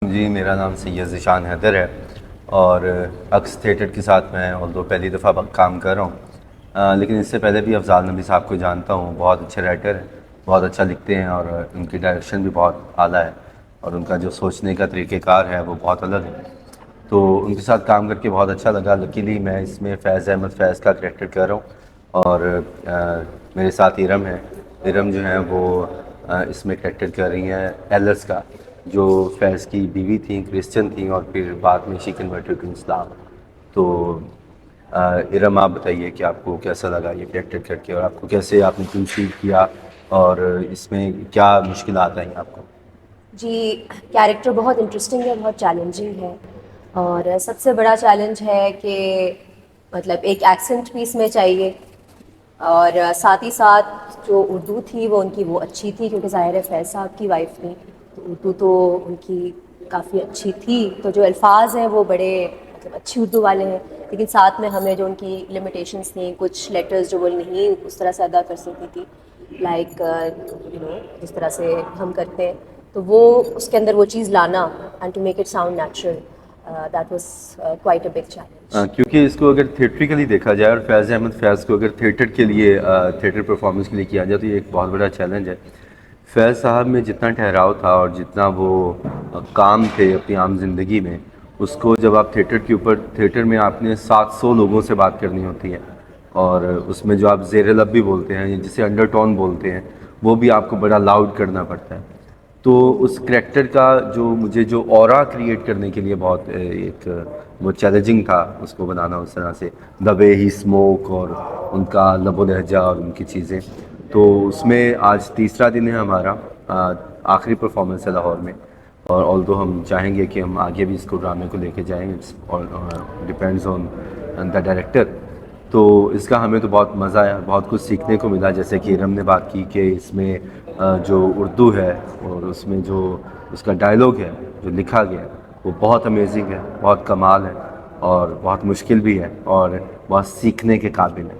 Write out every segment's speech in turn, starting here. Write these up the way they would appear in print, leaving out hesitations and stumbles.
जी, मेरा नाम सैयद ज़ीशान हैदर है और अक्स थिएटर के साथ मैं ऑल्दो पहली दफ़ा काम कर रहा हूँ। लेकिन इससे पहले भी अफ़ज़ाल नबी साहब को जानता हूँ। बहुत अच्छे राइटर हैं, बहुत अच्छा लिखते हैं और उनकी डायरेक्शन भी बहुत आला है और उनका जो सोचने का तरीक़ेकार है वो बहुत अलग है। तो उनके साथ काम करके बहुत अच्छा लगा। लकीली मैं इसमें फ़ैज़ अहमद फ़ैज़ का करैक्टर कर रहा हूँ और मेरे साथ इरम है। इरम जो है वो इसमें करैक्टर कर रही हैं एलिस का, जो फैज़ की बीवी थी, क्रिश्चियन थी और फिर बाद में शी कन्वर्टेड टू इस्लाम। तो इरम, आप बताइए कि आपको कैसा लगा ये कैरेक्टर करके और आपको कैसे आपने कंसीव किया और इसमें क्या मुश्किलात आई आपको? जी, कैरेक्टर बहुत इंटरेस्टिंग है, बहुत चैलेंजिंग है। और सबसे बड़ा चैलेंज है कि मतलब एक एक्सेंट भी इसमें चाहिए। और साथ ही साथ जो उर्दू थी वो उनकी वो अच्छी थी, क्योंकि ज़ाहिर है फैज़ साहब की वाइफ थी, तो उर्दू तो उनकी काफ़ी अच्छी थी। तो जो अल्फाज हैं वो बड़े मतलब अच्छी उर्दू वाले हैं, लेकिन साथ में हमें जो उनकी लिमिटेशंस थी, कुछ लेटर्स जो वो नहीं उस तरह से अदा कर सकती थी, लाइक जिस तरह से हम करते हैं, तो वो उसके अंदर वो चीज़ लाना and to make it sound natural, that was quite a big challenge. क्योंकि इसको अगर थिएट्रिकली देखा जाए और फैज़ अहमद फ़ैज़ को अगर थिएटर के लिए थिएटर परफॉर्मेंस के लिए किया जाए तो ये एक बहुत बड़ा चैलेंज है। फैज़ साहब में जितना ठहराव था और जितना वो काम थे अपनी आम ज़िंदगी में, उसको जब आप थिएटर के ऊपर थिएटर में आपने 700 लोगों से बात करनी होती है और उसमें जो आप ज़ेर लब भी बोलते हैं, जिसे अंडरटोन बोलते हैं, वो भी आपको बड़ा लाउड करना पड़ता है। तो उस करैक्टर का जो मुझे जो ऑरा क्रिएट करने के लिए बहुत एक वो चैलेंजिंग था उसको बनाना उस तरह से, द वे ही स्मोक और उनका लबो लहजा और उनकी चीज़ें। तो उसमें आज तीसरा दिन है हमारा, आखिरी परफॉर्मेंस है लाहौर में और ऑल्दो हम चाहेंगे कि हम आगे भी इसको ड्रामे को लेके जाएँ और डिपेंड्स ऑन द डायरेक्टर। तो इसका हमें तो बहुत मज़ा आया, बहुत कुछ सीखने को मिला। जैसे कि इरम ने बात की कि इसमें जो उर्दू है और उसमें जो उसका डायलॉग है जो लिखा गया है वो बहुत अमेजिंग है, बहुत कमाल है और बहुत मुश्किल भी है और बहुत सीखने के काबिल है।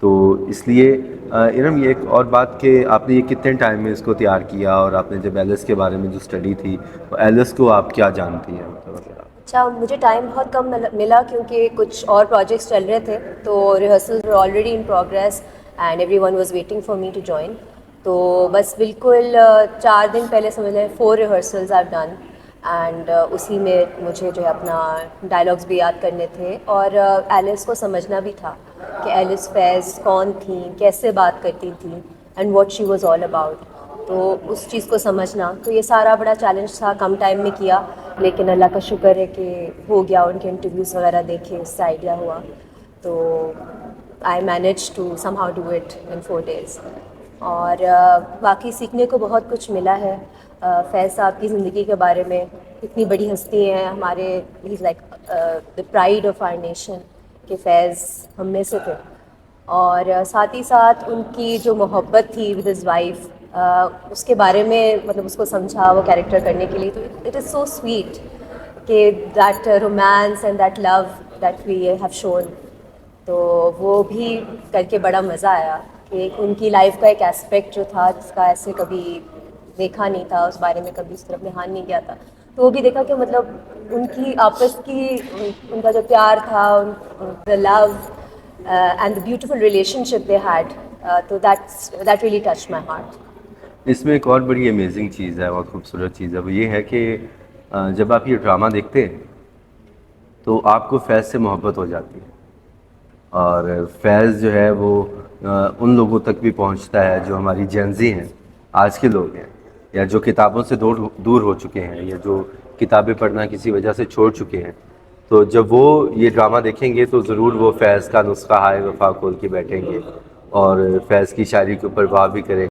तो इसलिए इरम, ये एक और बात कि आपने ये कितने टाइम में इसको तैयार किया और आपने जब एलिस के बारे में जो स्टडी थी, तो एलिस को आप क्या जानती हैं मतलब अगर आप? अच्छा, मुझे टाइम बहुत कम मिला क्योंकि कुछ और प्रोजेक्ट्स चल रहे थे, तो rehearsals were already in progress and everyone was waiting for me to join. तो बस बिल्कुल 4 दिन पहले समझ लें 4 रिहर्सल्स आर डन एंड उसी में मुझे जो है अपना डायलॉग्स भी याद करने थे और एलिस को समझना भी था कि एलिस फैज़ कौन थी, कैसे बात करती थी and what she was all about. तो उस चीज़ को समझना, तो ये सारा बड़ा चैलेंज था, कम टाइम में किया, लेकिन अल्लाह का शुक्र है कि हो गया। उनके इंटरव्यूज़ वगैरह देखे, इससे आइडिया हुआ, तो I manage to somehow do it in 4 days। और बाकी सीखने को बहुत कुछ मिला है। फैज़ साहब की ज़िंदगी के बारे में, इतनी बड़ी हस्ती हैं हमारे, he is like the pride of our nation, कि फैज़ हम में से थे। और साथ ही साथ उनकी जो मोहब्बत थी विद हिज वाइफ, उसके बारे में मतलब उसको समझा वो कैरेक्टर करने के लिए, तो इट इज़ सो स्वीट कि that romance and that love that we have shown. तो वो भी करके बड़ा मज़ा आया कि उनकी लाइफ का एक एस्पेक्ट जो था जिसका ऐसे कभी देखा नहीं था, उस बारे में कभी उस तरफ ध्यान नहीं गया था, तो वो भी देखा कि मतलब उनकी आपस की उनका जो प्यार था, the love and the beautiful relationship they had, so that really touched my heart. इसमें एक और बड़ी अमेजिंग चीज़ है, बहुत खूबसूरत चीज़ है, वो ये है कि जब आप ये ड्रामा देखते हैं तो आपको फैज़ से मोहब्बत हो जाती है और फैज़ जो है वो उन लोगों तक भी पहुंचता है जो हमारी जेनज़ी हैं, आज के लोग हैं, या जो किताबों से दूर दूर हो चुके हैं या जो किताबें पढ़ना किसी वजह से छोड़ चुके हैं। तो जब वो ये ड्रामा देखेंगे तो ज़रूर वो फैज़ का नुस्खा हाय वफ़ा खोल के बैठेंगे और फैज़ की शायरी के ऊपर वाह भी करेंगे।